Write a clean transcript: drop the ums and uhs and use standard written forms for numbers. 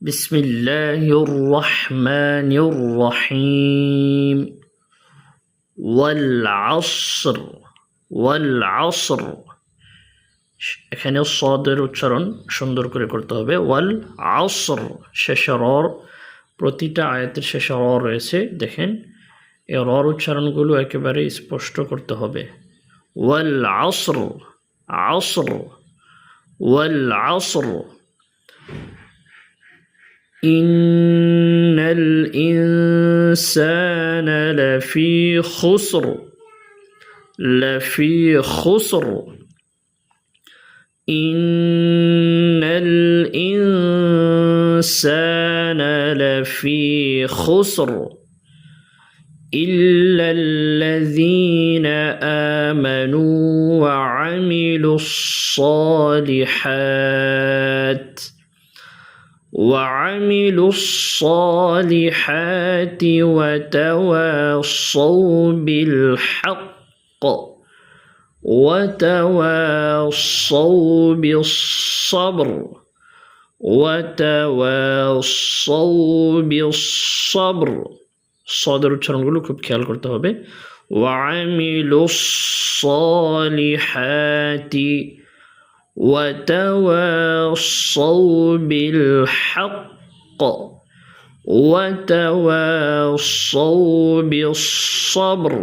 بسم الله الرحمن الرحيم والعصر والعصر এখানে সদের উচ্চারণ সুন্দর করে করতে হবে ওয়াল আসর শেষের র প্রতিটা আয়াতের শেষে র রয়েছে দেখেন এই রর উচ্চারণগুলো একেবারে স্পষ্ট করতে হবে ওয়াল আসর আসর ওয়াল আসর إن الإنسان لفي خسر إن الإنسان لفي خسر إلا الذين آمنوا وعملوا الصالحات وتواصوا بالحق وتواصوا بالصبر صدر উচ্চারণগুলো খুব খেয়াল করতে হবে وعملوا الصالحات وتواصوا بالحق وتواصوا بالصبر